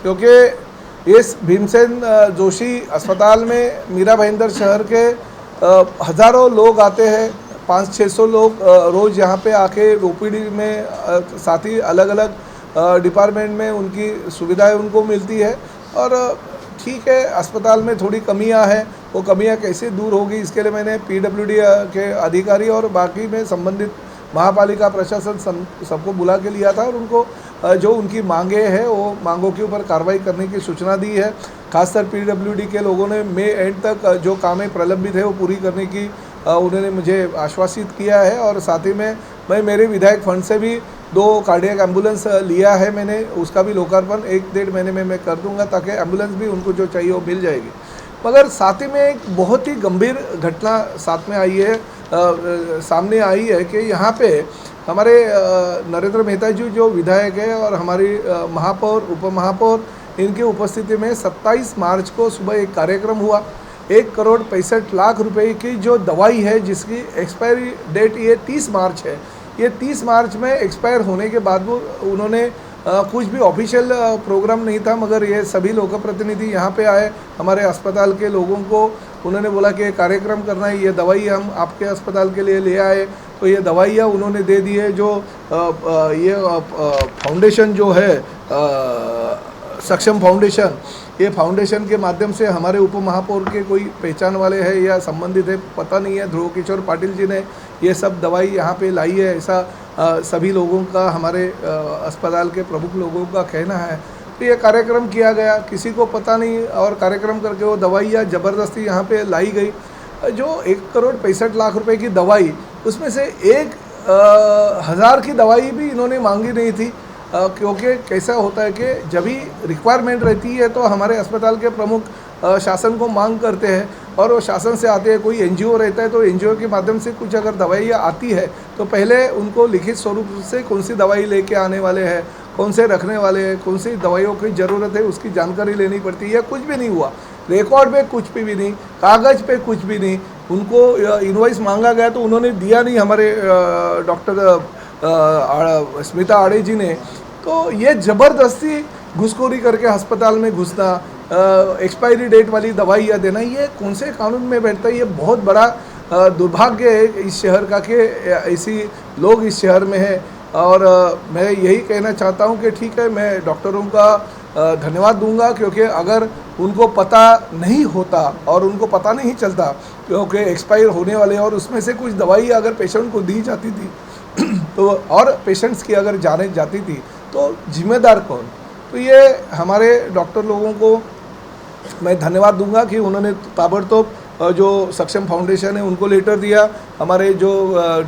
क्योंकि इस भीमसेन जोशी अस्पताल में मीरा भाईंदर शहर के हज़ारों लोग आते हैं, 500-600 लोग रोज़ यहाँ पे आके ओपीडी में साथ ही अलग अलग डिपार्टमेंट में उनकी सुविधाएं उनको मिलती है। और ठीक है, अस्पताल में थोड़ी कमियां हैं, वो कमियां कैसे दूर होगी इसके लिए मैंने पीडब्ल्यूडी के अधिकारी और बाकी में संबंधित महापालिका प्रशासन सबको बुला के लिया था और उनको जो उनकी मांगे हैं वो मांगों के ऊपर कार्रवाई करने की सूचना दी है। खासकर पीडब्ल्यूडी के लोगों ने मई एंड तक जो कामें प्रलंबित है वो पूरी करने की उन्होंने मुझे आश्वासित किया है। और साथ ही में मैं मेरे विधायक फंड से भी 2 कार्डियक एम्बुलेंस लिया है मैंने, उसका भी लोकार्पण 1-1.5 महीने में मैं कर दूंगा ताकि एम्बुलेंस भी उनको जो चाहिए वो मिल जाएगी। मगर साथ ही में एक बहुत ही गंभीर घटना साथ में आई है, सामने आई है कि यहाँ पे हमारे नरेंद्र मेहता जी जो विधायक है और हमारी महापौर उपमहापौर इनकी उपस्थिति में 27 मार्च को सुबह एक कार्यक्रम हुआ। 1,65,00,000 रुपए की जो दवाई है जिसकी एक्सपायरी डेट ये 30 मार्च है, ये 30 मार्च में एक्सपायर होने के बाद वो उन्होंने कुछ भी ऑफिशियल प्रोग्राम नहीं था, मगर ये सभी लोक प्रतिनिधि यहाँ पे आए, हमारे अस्पताल के लोगों को उन्होंने बोला कि कार्यक्रम करना है, ये दवाई हम आपके अस्पताल के लिए ले आए। तो ये दवाइयाँ उन्होंने दे दी है। जो ये फाउंडेशन जो है सक्षम फाउंडेशन, ये फाउंडेशन के माध्यम से हमारे उप महापौर के कोई पहचान वाले हैं या संबंधित है पता नहीं है, ध्रुव किशोर पाटिल जी ने ये सब दवाई यहाँ पे लाई है, ऐसा सभी लोगों का, हमारे अस्पताल के प्रमुख लोगों का कहना है। तो ये कार्यक्रम किया गया, किसी को पता नहीं, और कार्यक्रम करके वो दवाइयाँ ज़बरदस्ती यहाँ पे लाई गई। जो 1,65,00,000 रुपए की दवाई, उसमें से 1,000 की दवाई भी इन्होंने मांगी नहीं थी। क्योंकि कैसा होता है कि जब भी रिक्वायरमेंट रहती है तो हमारे अस्पताल के प्रमुख शासन को मांग करते हैं और वो शासन से आते हैं। कोई एनजीओ रहता है तो एनजीओ के माध्यम से कुछ अगर दवाइयाँ आती है तो पहले उनको लिखित स्वरूप से कौन सी दवाई लेके आने वाले हैं, कौन से रखने वाले हैं, कौन सी दवाइयों की ज़रूरत है उसकी जानकारी लेनी पड़ती है। कुछ भी नहीं हुआ, रिकॉर्ड पे कुछ भी नहीं, कागज़ पे कुछ भी नहीं। उनको इनवॉइस मांगा गया तो उन्होंने दिया नहीं, हमारे डॉक्टर स्मिता आड़े जी ने। तो ये ज़बरदस्ती घुसखोरी करके अस्पताल में घुसना, एक्सपायरी डेट वाली दवाइयाँ देना, ये कौन से कानून में बैठता है? ये बहुत बड़ा दुर्भाग्य है इस शहर का कि ऐसी लोग इस शहर में हैं। और मैं यही कहना चाहता हूँ कि ठीक है, मैं डॉक्टरों का धन्यवाद दूंगा, क्योंकि अगर उनको पता नहीं होता और उनको पता नहीं चलता क्योंकि एक्सपायर होने वाले और उसमें से कुछ दवाई अगर पेशेंट को दी जाती थी तो और पेशेंट्स की अगर जाने जाती थी तो जिम्मेदार कौन? तो ये हमारे डॉक्टर लोगों को मैं धन्यवाद दूंगा कि उन्होंने ताबड़तोब जो सक्षम फाउंडेशन है उनको लेटर दिया, हमारे जो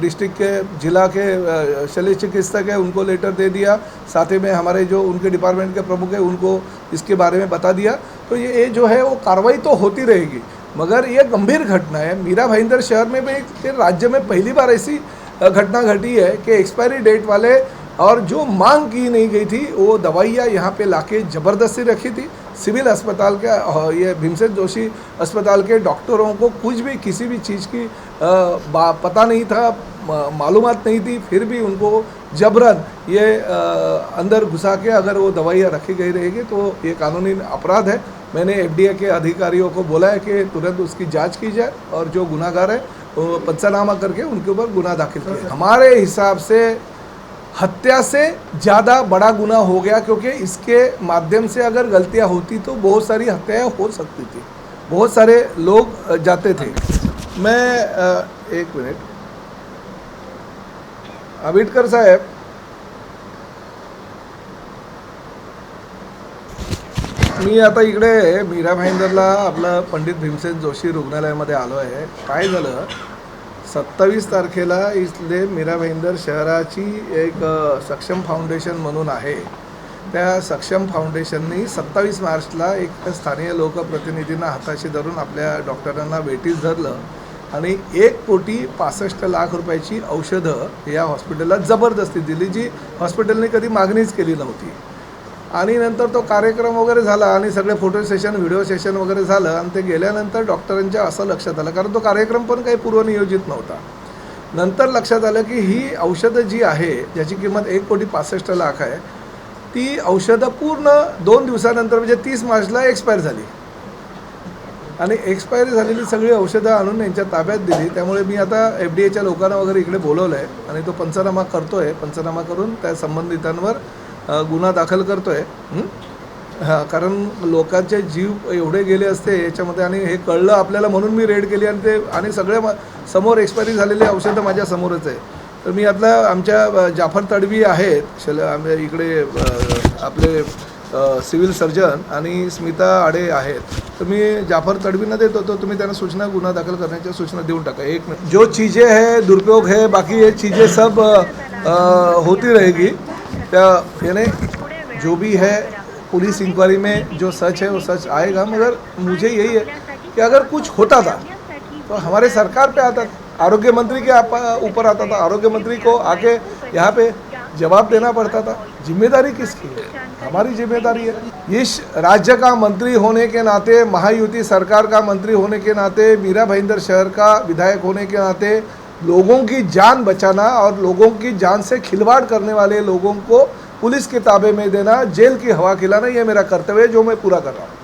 डिस्ट्रिक्ट के जिला के शल्य चिकित्सक है उनको लेटर दे दिया, साथ ही में हमारे जो उनके डिपार्टमेंट के प्रमुख है उनको इसके बारे में बता दिया। तो ये जो है वो कार्रवाई तो होती रहेगी, मगर ये गंभीर घटना है। मीरा भाईंदर शहर में भी राज्य में पहली बार ऐसी घटना घटी है कि एक्सपायरी डेट वाले और जो मांग की नहीं गई थी वो दवाइयाँ यहाँ पे लाके ज़बरदस्ती रखी थी। सिविल अस्पताल का ये भीमसेन जोशी अस्पताल के डॉक्टरों को कुछ भी किसी भी चीज़ की पता नहीं था, मालूमात नहीं थी, फिर भी उनको जबरन ये अंदर घुसा के अगर वो दवाइयाँ रखी गई रहेगी तो ये कानूनी अपराध है। मैंने एफडीए के अधिकारियों को बोला है कि तुरंत उसकी जांच की जाए और जो गुनाहगार है वो पंचनामा करके उनके ऊपर गुनाह दाखिल किया। हमारे हिसाब से हत्या से ज़्यादा बड़ा गुनाह हो गया, क्योंकि इसके माध्यम से अगर गलतियां होती तो बहुत सारी हत्याएं हो सकती थी, बहुत सारे लोग जाते थे। मैं एक मिनिट, आंबेडकर साहेब, मी आता इकडे मीरा भाईंदरला आपलं पंडित भीमसेन जोशी रुग्णालयामध्ये आलो आहे। काय झालं, 27 तारखेला इथले मीरा भाईंदर शहराची एक सक्षम फाउंडेशन म्हणून आहे, त्या सक्षम फाउंडेशननी 27 मार्चला एक स्थानीय लोकप्रतिनिधींना हाताशी धरून आपल्या डॉक्टरांना भेटीस धरलं आणि 1,65,00,000 रुपयाची औषधं या हॉस्पिटलला जबरदस्ती दिली, जी हॉस्पिटलने कधी मागणीच केली नव्हती। आणि नंतर तो कार्यक्रम वगैरे झाला आणि सगळे फोटो सेशन, व्हिडिओ सेशन वगैरे झालं आणि ते गेल्यानंतर डॉक्टरांच्या असं लक्षात आलं, कारण तो कार्यक्रम पण काही पूर्वनियोजित नव्हता। नंतर लक्षात आलं की ही औषधं जी आहे ज्याची किंमत 1,65,00,000 आहे ती औषधं पूर्ण 2 दिवसानंतर म्हणजे 30 मार्चला एक्सपायर झाली आणि एक्सपायरी झालेली सगळी औषधं आणून यांच्या ताब्यात दिली. त्यामुळे मी आता FDA च्या लोकांना वगैरे इकडे बोलवलं आहे आणि तो पंचनामा करतो आहे. पंचनामा करून त्या संबंधितांवर गुन्हा दाखल करतो आहे. हां, कारण लोकांचे जीव एवढे गेले असते याच्यामध्ये आणि हे कळलं आपल्याला म्हणून मी रेड केली आणि ते आणि सगळे समोर एक्सपायरी झालेले औषधं माझ्या समोरच आहे. तर मी आता आमच्या जाफर तडवी आहेत आमच्या इकडे आपले सिव्हिल सर्जन आणि स्मिता आडे आहेत. तर मी जाफर तडवींना देत होतो, तुम्ही त्यांना सूचना गुन्हा दाखल करण्याच्या सूचना देऊन टाका. एक मिनट. जो चीज़ें है दुरुपयोग है बाकी ये चीज़ें सब होती रहेगी. त्या यानी जो भी है पुलिस इंक्वायरी में जो सच है वो सच आएगा. मगर मुझे यही है कि अगर कुछ होता था तो हमारे सरकार पे आता था, आरोग्य मंत्री के ऊपर आता था. आरोग्य मंत्री को आके यहाँ पे जवाब देना पड़ता था. जिम्मेदारी किसकी है? हमारी जिम्मेदारी है. इस राज्य का मंत्री होने के नाते, महायुति सरकार का मंत्री होने के नाते, मीरा भाईंदर शहर का विधायक होने के नाते लोगों की जान बचाना और लोगों की जान से खिलवाड़ करने वाले लोगों को पुलिस के ताबे में देना, जेल की हवा खिलाना, ये मेरा कर्तव्य है जो मैं पूरा कर रहा हूँ.